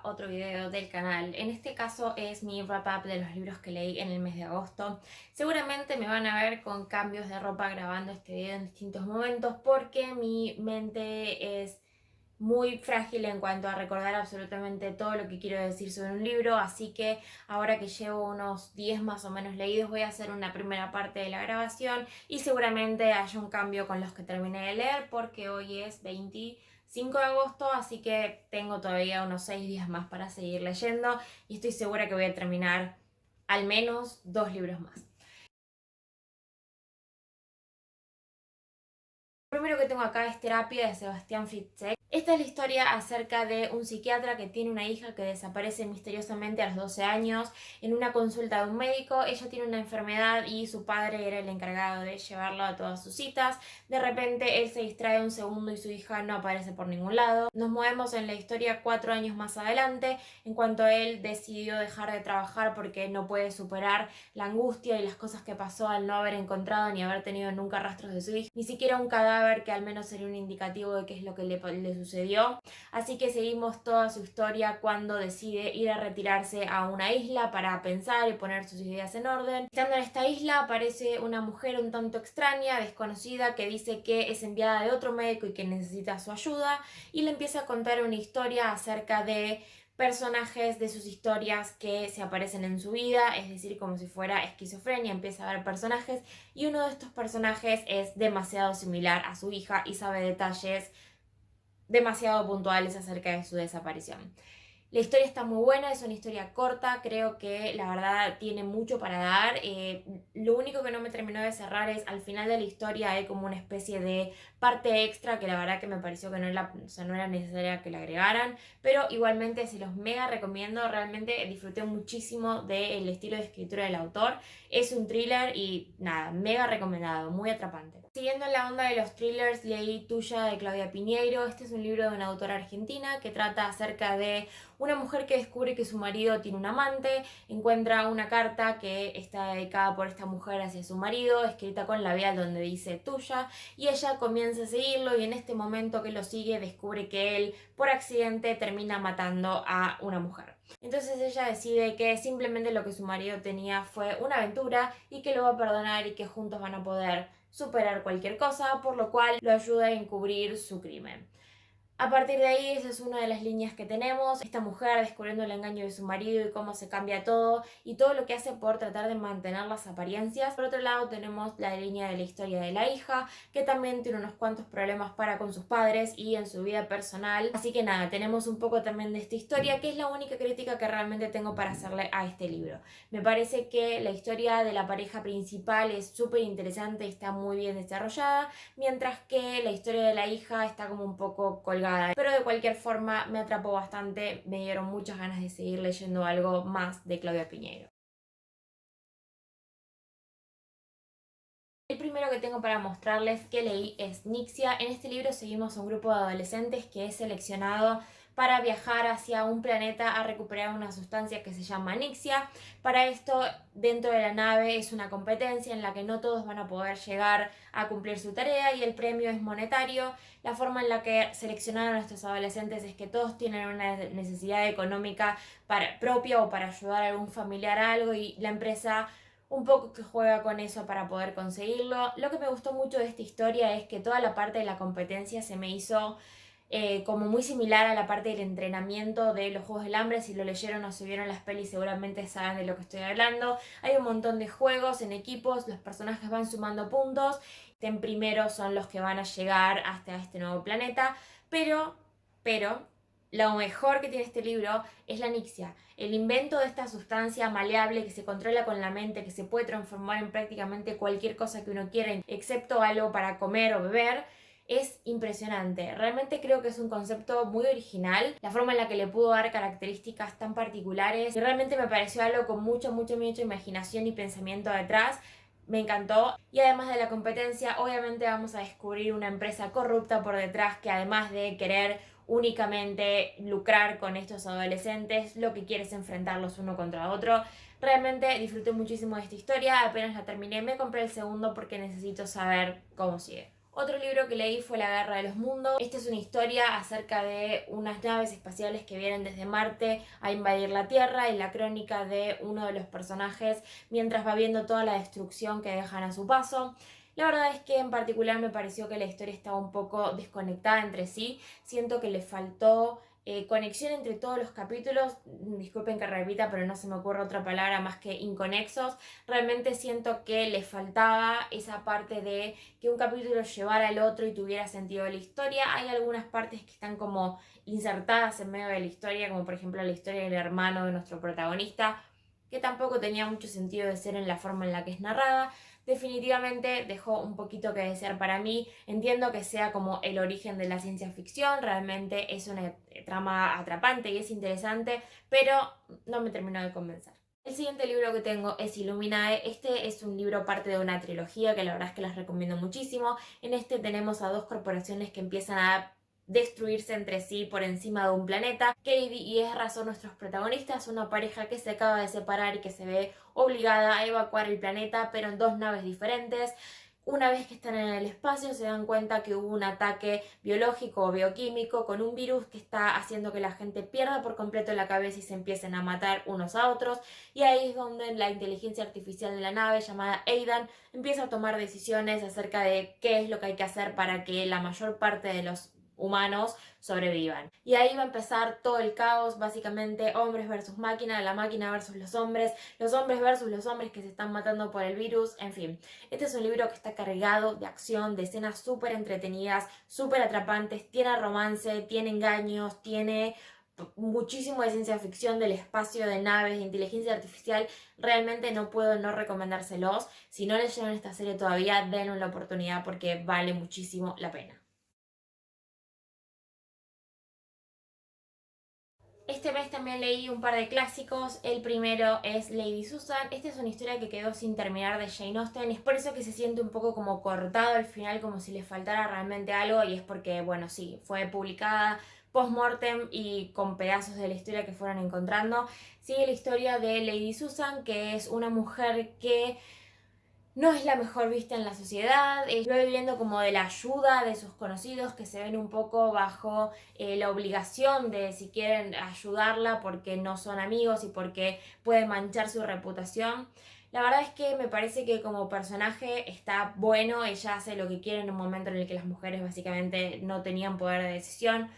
a otro video del canal. En este caso es mi wrap-up de los libros que leí en el mes de agosto. Seguramente me van a ver con cambios de ropa grabando este video en distintos momentos porque mi mente es muy frágil en cuanto a recordar absolutamente todo lo que quiero decir sobre un libro, así que ahora que llevo unos 10 más o menos leídos voy a hacer una primera parte de la grabación y seguramente haya un cambio con los que terminé de leer porque hoy es 25 de agosto, así que tengo todavía unos 6 días más para seguir leyendo y estoy segura que voy a terminar al menos 2 libros más. Lo primero que tengo acá es Terapia de Sebastián Fitzek. Esta es la historia acerca de un psiquiatra que tiene una hija que desaparece misteriosamente a los 12 años en una consulta de un médico. Ella tiene una enfermedad y su padre era el encargado de llevarla a todas sus citas. De repente él se distrae un segundo y su hija no aparece por ningún lado. Nos movemos en la historia 4 años más adelante, en cuanto él decidió dejar de trabajar porque no puede superar la angustia y las cosas que pasó al no haber encontrado ni haber tenido nunca rastros de su hija, ni siquiera un cadáver que al menos sería un indicativo de qué es lo que le sucedió. Así que seguimos toda su historia cuando decide ir a retirarse a una isla para pensar y poner sus ideas en orden. Estando en esta isla aparece una mujer un tanto extraña, desconocida, que dice que es enviada de otro médico y que necesita su ayuda, y le empieza a contar una historia acerca de personajes de sus historias que se aparecen en su vida, es decir, como si fuera esquizofrenia, empieza a ver personajes y uno de estos personajes es demasiado similar a su hija y sabe detalles demasiado puntuales acerca de su desaparición. La historia está muy buena, es una historia corta, creo que la verdad tiene mucho para dar. Lo único que no me terminó de cerrar es al final de la historia hay como una especie de parte extra que la verdad que me pareció que no era necesaria que la agregaran, pero igualmente se los mega recomiendo, realmente disfruté muchísimo del estilo de escritura del autor, es un thriller y nada, mega recomendado, muy atrapante. Siguiendo en la onda de los thrillers, leí Tuya de Claudia Piñeiro. Este es un libro de una autora argentina que trata acerca de una mujer que descubre que su marido tiene un amante, encuentra una carta que está dedicada por esta mujer hacia su marido, escrita con labial donde dice tuya, y ella comienza a seguirlo y en este momento que lo sigue descubre que él por accidente termina matando a una mujer. Entonces ella decide que simplemente lo que su marido tenía fue una aventura y que lo va a perdonar y que juntos van a poder superar cualquier cosa, por lo cual lo ayuda a encubrir su crimen. A partir de ahí, esa es una de las líneas que tenemos. Esta mujer descubriendo el engaño de su marido y cómo se cambia todo y todo lo que hace por tratar de mantener las apariencias. Por otro lado, tenemos la línea de la historia de la hija, que también tiene unos cuantos problemas para con sus padres y en su vida personal. Así que nada, tenemos un poco también de esta historia, que es la única crítica que realmente tengo para hacerle a este libro. Me parece que la historia de la pareja principal es súper interesante y está muy bien desarrollada, mientras que la historia de la hija está como un poco colgada. Pero de cualquier forma me atrapó bastante, me dieron muchas ganas de seguir leyendo algo más de Claudia Piñeiro. El primero que tengo para mostrarles que leí es Nixia. En este libro seguimos a un grupo de adolescentes que es seleccionado para viajar hacia un planeta a recuperar una sustancia que se llama Nixia. Para esto, dentro de la nave es una competencia en la que no todos van a poder llegar a cumplir su tarea y el premio es monetario. La forma en la que seleccionaron a estos adolescentes es que todos tienen una necesidad económica propia o para ayudar a algún familiar a algo y la empresa un poco que juega con eso para poder conseguirlo. Lo que me gustó mucho de esta historia es que toda la parte de la competencia se me hizo como muy similar a la parte del entrenamiento de los Juegos del Hambre. Si lo leyeron o se vieron las pelis seguramente saben de lo que estoy hablando. Hay un montón de juegos en equipos, los personajes van sumando puntos, en primero son los que van a llegar hasta este nuevo planeta, pero lo mejor que tiene este libro es la Nixia, el invento de esta sustancia maleable que se controla con la mente, que se puede transformar en prácticamente cualquier cosa que uno quiera, excepto algo para comer o beber. Es impresionante, realmente creo que es un concepto muy original, la forma en la que le pudo dar características tan particulares y realmente me pareció algo con mucha imaginación y pensamiento detrás. Me encantó y además de la competencia obviamente vamos a descubrir una empresa corrupta por detrás que además de querer únicamente lucrar con estos adolescentes, lo que quiere es enfrentarlos uno contra otro. Realmente disfruté muchísimo de esta historia, apenas la terminé me compré el segundo porque necesito saber cómo sigue. Otro libro que leí fue La Guerra de los Mundos. Esta es una historia acerca de unas naves espaciales que vienen desde Marte a invadir la Tierra y la crónica de uno de los personajes mientras va viendo toda la destrucción que dejan a su paso. La verdad es que en particular me pareció que la historia estaba un poco desconectada entre sí. Siento que le faltó conexión entre todos los capítulos. Disculpen que repita, pero no se me ocurre otra palabra más que inconexos. Realmente siento que le faltaba esa parte de que un capítulo llevara al otro y tuviera sentido de la historia. Hay algunas partes que están como insertadas en medio de la historia, como por ejemplo la historia del hermano de nuestro protagonista, que tampoco tenía mucho sentido de ser en la forma en la que es narrada. Definitivamente dejó un poquito que desear para mí. Entiendo que sea como el origen de la ciencia ficción, realmente es una trama atrapante y es interesante, pero no me terminó de convencer. El siguiente libro que tengo es Illuminae. Este es un libro parte de una trilogía que la verdad es que les recomiendo muchísimo. En este tenemos a dos corporaciones que empiezan a destruirse entre sí por encima de un planeta. Katie y Ezra son nuestros protagonistas, una pareja que se acaba de separar y que se ve obligada a evacuar el planeta, pero en dos naves diferentes. Una vez que están en el espacio se dan cuenta que hubo un ataque biológico o bioquímico con un virus que está haciendo que la gente pierda por completo la cabeza y se empiecen a matar unos a otros, y ahí es donde la inteligencia artificial de la nave llamada Aidan empieza a tomar decisiones acerca de qué es lo que hay que hacer para que la mayor parte de los humanos sobrevivan. Y ahí va a empezar todo el caos, básicamente hombres versus máquina, la máquina versus los hombres versus los hombres que se están matando por el virus, en fin. Este es un libro que está cargado de acción, de escenas súper entretenidas, súper atrapantes, tiene romance, tiene engaños, tiene muchísimo de ciencia ficción, del espacio, de naves, de inteligencia artificial. Realmente no puedo no recomendárselos. Si no leyeron esta serie todavía, denle una oportunidad porque vale muchísimo la pena. Este mes también leí un par de clásicos. El primero es Lady Susan. Esta es una historia que quedó sin terminar de Jane Austen. Es por eso que se siente un poco como cortado al final, como si le faltara realmente algo. Y es porque, bueno, sí, fue publicada post-mortem y con pedazos de la historia que fueron encontrando. Sigue la historia de Lady Susan, que es una mujer que no es la mejor vista en la sociedad, va viviendo como de la ayuda de sus conocidos que se ven un poco bajo la obligación de si quieren ayudarla porque no son amigos y porque puede manchar su reputación. La verdad es que me parece que como personaje está bueno, ella hace lo que quiere en un momento en el que las mujeres básicamente no tenían poder de decisión,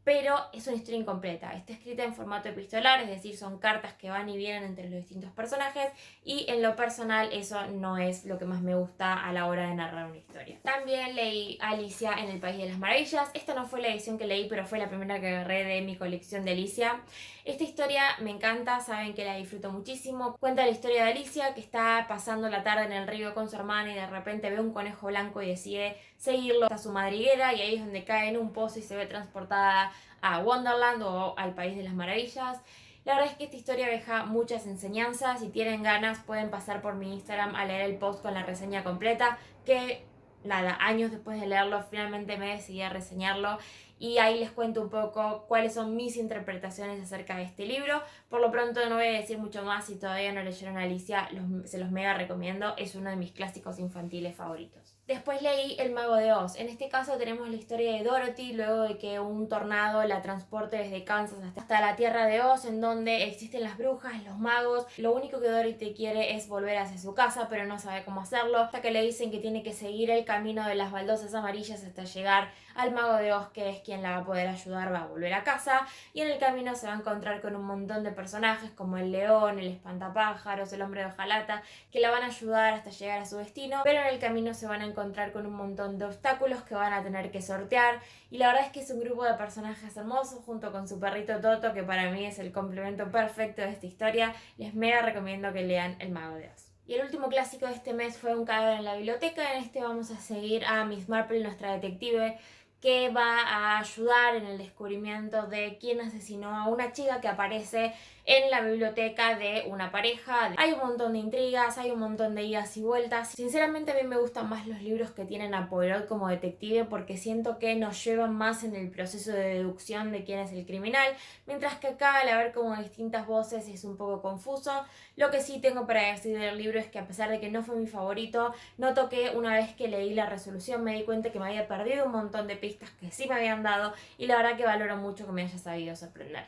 pero es una historia incompleta. Está escrita en formato epistolar, es decir, son cartas que van y vienen entre los distintos personajes, y en lo personal eso no es lo que más me gusta a la hora de narrar una historia. También leí Alicia en el País de las Maravillas. Esta no fue la edición que leí, pero fue la primera que agarré de mi colección de Alicia. Esta historia me encanta, saben que la disfruto muchísimo. Cuenta la historia de Alicia, que está pasando la tarde en el río con su hermana y de repente ve un conejo blanco y decide seguirlo hasta su madriguera, y ahí es donde cae en un pozo y se ve transportada a Wonderland o al País de las Maravillas. La verdad es que esta historia deja muchas enseñanzas. Si tienen ganas pueden pasar por mi Instagram a leer el post con la reseña completa, que nada, años después de leerlo finalmente me decidí a reseñarlo, y ahí les cuento un poco cuáles son mis interpretaciones acerca de este libro. Por lo pronto no voy a decir mucho más. Si todavía no leyeron Alicia, se los mega recomiendo, es uno de mis clásicos infantiles favoritos. Después leí El Mago de Oz. En este caso tenemos la historia de Dorothy luego de que un tornado la transporte desde Kansas hasta la tierra de Oz, en donde existen las brujas, los magos. Lo único que Dorothy quiere es volver hacia su casa, pero no sabe cómo hacerlo, hasta que le dicen que tiene que seguir el camino de las baldosas amarillas hasta llegar al Mago de Oz, que es quien la va a poder ayudar, va a volver a casa. Y en el camino se va a encontrar con un montón de personajes como el león, el espantapájaros, el hombre de hojalata, que la van a ayudar hasta llegar a su destino, pero en el camino se van a encontrar con un montón de obstáculos que van a tener que sortear. Y la verdad es que es un grupo de personajes hermosos junto con su perrito Toto, que para mí es el complemento perfecto de esta historia. Les mega recomiendo que lean El Mago de Oz. Y el último clásico de este mes fue Un cadáver en la biblioteca. En este vamos a seguir a Miss Marple, nuestra detective, que va a ayudar en el descubrimiento de quién asesinó a una chica que aparece en la biblioteca de una pareja. Hay un montón de intrigas, hay un montón de idas y vueltas. Sinceramente a mí me gustan más los libros que tienen a Poirot como detective porque siento que nos llevan más en el proceso de deducción de quién es el criminal, mientras que acá al haber como distintas voces es un poco confuso. Lo que sí tengo para decir del libro es que a pesar de que no fue mi favorito, noto que una vez que leí la resolución me di cuenta que me había perdido un montón de pistas que sí me habían dado y la verdad que valoro mucho que me haya sabido sorprender.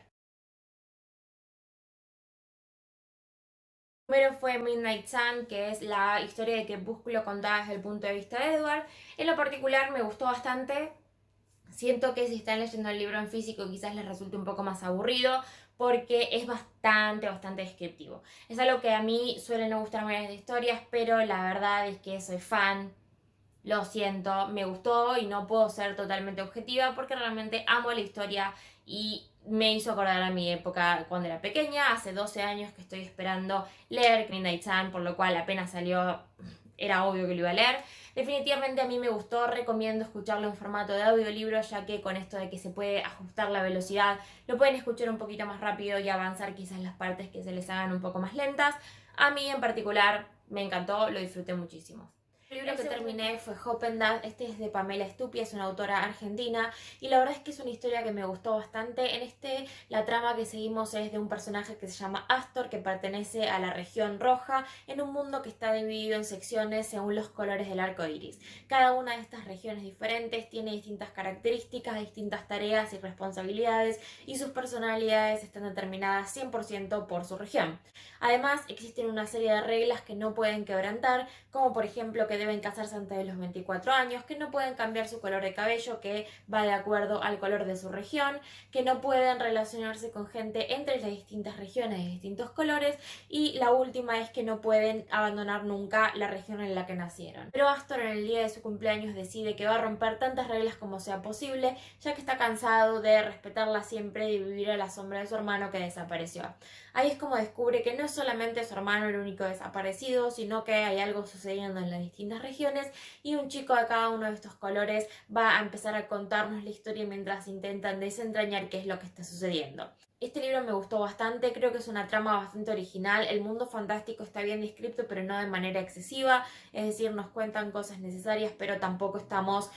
Primero fue Midnight Sun, que es la historia de Crepúsculo contada desde el punto de vista de Edward. En lo particular me gustó bastante. Siento que si están leyendo el libro en físico quizás les resulte un poco más aburrido porque es bastante descriptivo. Es algo que a mí suele no gustarme las historias, pero la verdad es que soy fan, lo siento, me gustó y no puedo ser totalmente objetiva porque realmente amo la historia y me hizo acordar a mi época cuando era pequeña, hace 12 años que estoy esperando leer Midnight Sun, por lo cual apenas salió era obvio que lo iba a leer. Definitivamente a mí me gustó, recomiendo escucharlo en formato de audiolibro, ya que con esto de que se puede ajustar la velocidad, lo pueden escuchar un poquito más rápido y avanzar quizás las partes que se les hagan un poco más lentas. A mí en particular me encantó, lo disfruté muchísimo. El libro que terminé fue Hopendad, este es de Pamela Stupy, es una autora argentina y la verdad es que es una historia que me gustó bastante. En la trama que seguimos es de un personaje que se llama Astor, que pertenece a la región roja, en un mundo que está dividido en secciones según los colores del arco iris. Cada una de estas regiones diferentes tiene distintas características, distintas tareas y responsabilidades y sus personalidades están determinadas 100% por su región. Además, existen una serie de reglas que no pueden quebrantar, como por ejemplo que deben casarse antes de los 24 años, que no pueden cambiar su color de cabello, que va de acuerdo al color de su región, que no pueden relacionarse con gente entre las distintas regiones de distintos colores, y la última es que no pueden abandonar nunca la región en la que nacieron. Pero Astor en el día de su cumpleaños decide que va a romper tantas reglas como sea posible, ya que está cansado de respetarlas siempre y vivir a la sombra de su hermano que desapareció. Ahí es como descubre que no es solamente su hermano el único desaparecido, sino que hay algo sucediendo en las distintas regiones y un chico de cada uno de estos colores va a empezar a contarnos la historia mientras intentan desentrañar qué es lo que está sucediendo. Este libro me gustó bastante, creo que es una trama bastante original, el mundo fantástico está bien descrito pero no de manera excesiva, es decir, nos cuentan cosas necesarias pero tampoco estamos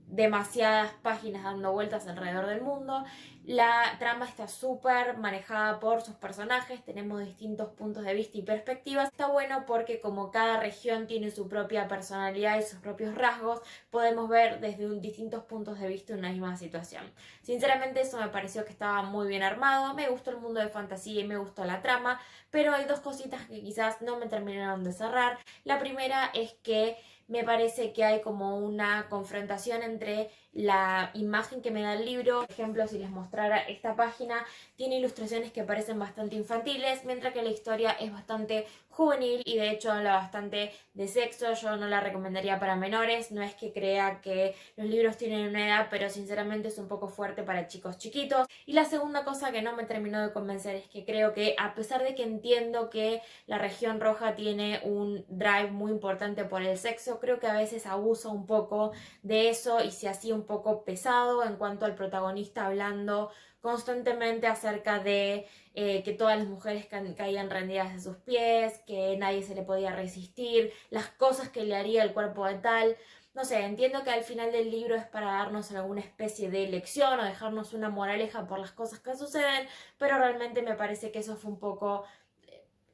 demasiadas páginas dando vueltas alrededor del mundo. La trama está súper manejada por sus personajes, tenemos distintos puntos de vista y perspectivas. Está bueno porque como cada región tiene su propia personalidad y sus propios rasgos, podemos ver desde distintos puntos de vista una misma situación. Sinceramente eso me pareció que estaba muy bien armado, me gustó el mundo de fantasía y me gustó la trama, pero hay dos cositas que quizás no me terminaron de cerrar. La primera es que me parece que hay como una confrontación entre la imagen que me da el libro. Por ejemplo, si les mostrara esta página, tiene ilustraciones que parecen bastante infantiles, mientras que la historia es bastante juvenil y de hecho habla bastante de sexo. Yo no la recomendaría para menores, no es que crea que los libros tienen una edad, pero sinceramente es un poco fuerte para chicos chiquitos. Y la segunda cosa que no me terminó de convencer es que creo que a pesar de que entiendo que la región roja tiene un drive muy importante por el sexo, creo que a veces abusa un poco de eso y se hacía un poco pesado en cuanto al protagonista hablando constantemente acerca de que todas las mujeres caían rendidas de sus pies, que nadie se le podía resistir, las cosas que le haría el cuerpo de tal. No sé, entiendo que al final del libro es para darnos alguna especie de lección o dejarnos una moraleja por las cosas que suceden, pero realmente me parece que eso fue un poco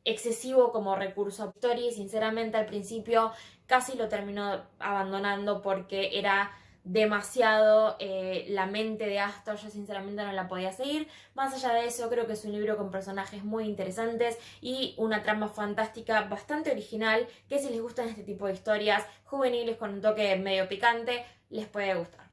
excesivo como recurso a historia y sinceramente al principio casi lo terminó abandonando porque era demasiado la mente de Astor, yo sinceramente no la podía seguir. Más allá de eso, creo que es un libro con personajes muy interesantes y una trama fantástica bastante original que si les gustan este tipo de historias juveniles con un toque medio picante, les puede gustar.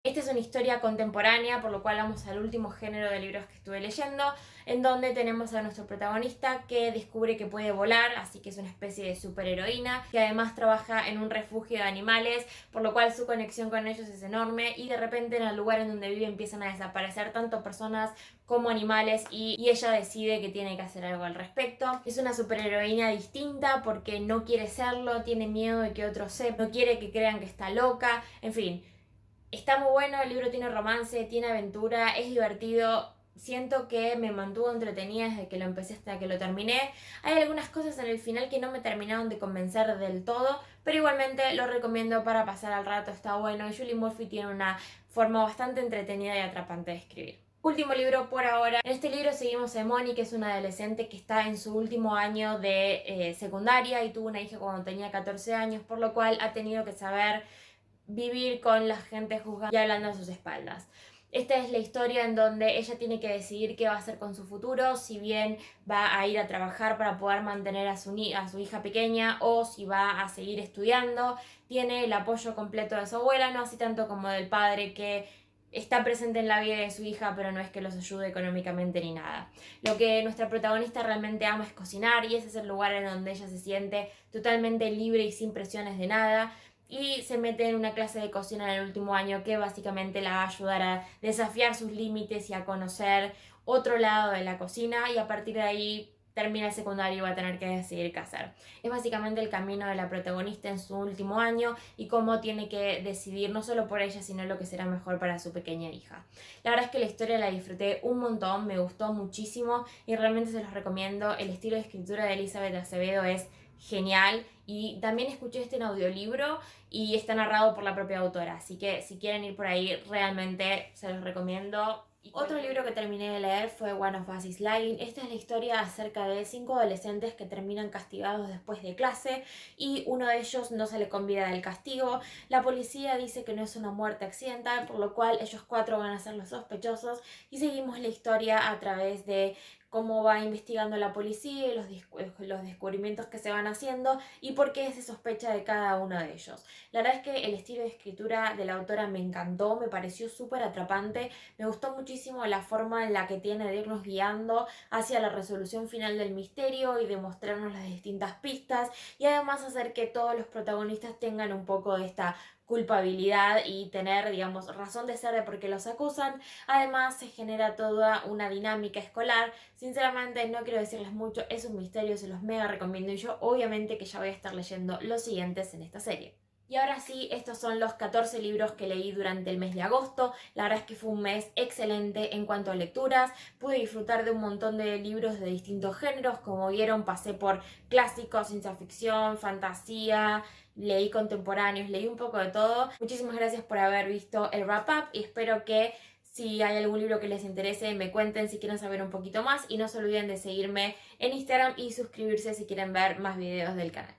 Esta es una historia contemporánea, por lo cual vamos al último género de libros que estuve leyendo, en donde tenemos a nuestro protagonista que descubre que puede volar, así que es una especie de superheroína, que además trabaja en un refugio de animales, por lo cual su conexión con ellos es enorme y de repente en el lugar en donde vive empiezan a desaparecer tanto personas como animales y ella decide que tiene que hacer algo al respecto. Es una superheroína distinta porque no quiere serlo, tiene miedo de que otros sepan, no quiere que crean que está loca, en fin. Está muy bueno, el libro tiene romance, tiene aventura, es divertido. Siento que me mantuvo entretenida desde que lo empecé hasta que lo terminé. Hay algunas cosas en el final que no me terminaron de convencer del todo, pero igualmente lo recomiendo para pasar al rato, está bueno. Y Julie Murphy tiene una forma bastante entretenida y atrapante de escribir. Último libro por ahora. En este libro seguimos a Emoni, que es una adolescente que está en su último año de secundaria y tuvo una hija cuando tenía 14 años, por lo cual ha tenido que saber vivir con la gente juzgando y hablando a sus espaldas. Esta es la historia en donde ella tiene que decidir qué va a hacer con su futuro, si bien va a ir a trabajar para poder mantener a su hija pequeña o si va a seguir estudiando. Tiene el apoyo completo de su abuela, no así tanto como del padre, que está presente en la vida de su hija, pero no es que los ayude económicamente ni nada. Lo que nuestra protagonista realmente ama es cocinar y ese es el lugar en donde ella se siente totalmente libre y sin presiones de nada. Y se mete en una clase de cocina en el último año que básicamente la va a ayudar a desafiar sus límites y a conocer otro lado de la cocina, y a partir de ahí termina el secundario y va a tener que decidir qué hacer. Es básicamente el camino de la protagonista en su último año y cómo tiene que decidir no solo por ella, sino lo que será mejor para su pequeña hija. La verdad es que la historia la disfruté un montón, me gustó muchísimo y realmente se los recomiendo. El estilo de escritura de Elizabeth Acevedo es genial, y también escuché este en audiolibro y está narrado por la propia autora, así que si quieren ir por ahí realmente se los recomiendo. Otro libro que terminé de leer fue One of Us is Lying. Esta es la historia acerca de 5 adolescentes que terminan castigados después de clase y uno de ellos no sale con vida del castigo. La policía dice que no es una muerte accidental, por lo cual ellos 4 van a ser los sospechosos, y seguimos la historia a través de cómo va investigando la policía y los descubrimientos que se van haciendo y por qué se sospecha de cada uno de ellos. La verdad es que el estilo de escritura de la autora me encantó, me pareció súper atrapante, me gustó muchísimo la forma en la que tiene de irnos guiando hacia la resolución final del misterio y de mostrarnos las distintas pistas, y además hacer que todos los protagonistas tengan un poco de esta culpabilidad y tener, digamos, razón de ser de por qué los acusan. Además se genera toda una dinámica escolar. Sinceramente no quiero decirles mucho, es un misterio, se los mega recomiendo, y yo obviamente que ya voy a estar leyendo los siguientes en esta serie. Y ahora sí, estos son los 14 libros que leí durante el mes de agosto. La verdad es que fue un mes excelente en cuanto a lecturas. Pude disfrutar de un montón de libros de distintos géneros. Como vieron, pasé por clásicos, ciencia ficción, fantasía, leí contemporáneos, leí un poco de todo. Muchísimas gracias por haber visto el wrap up y espero que si hay algún libro que les interese me cuenten si quieren saber un poquito más, y no se olviden de seguirme en Instagram y suscribirse si quieren ver más videos del canal.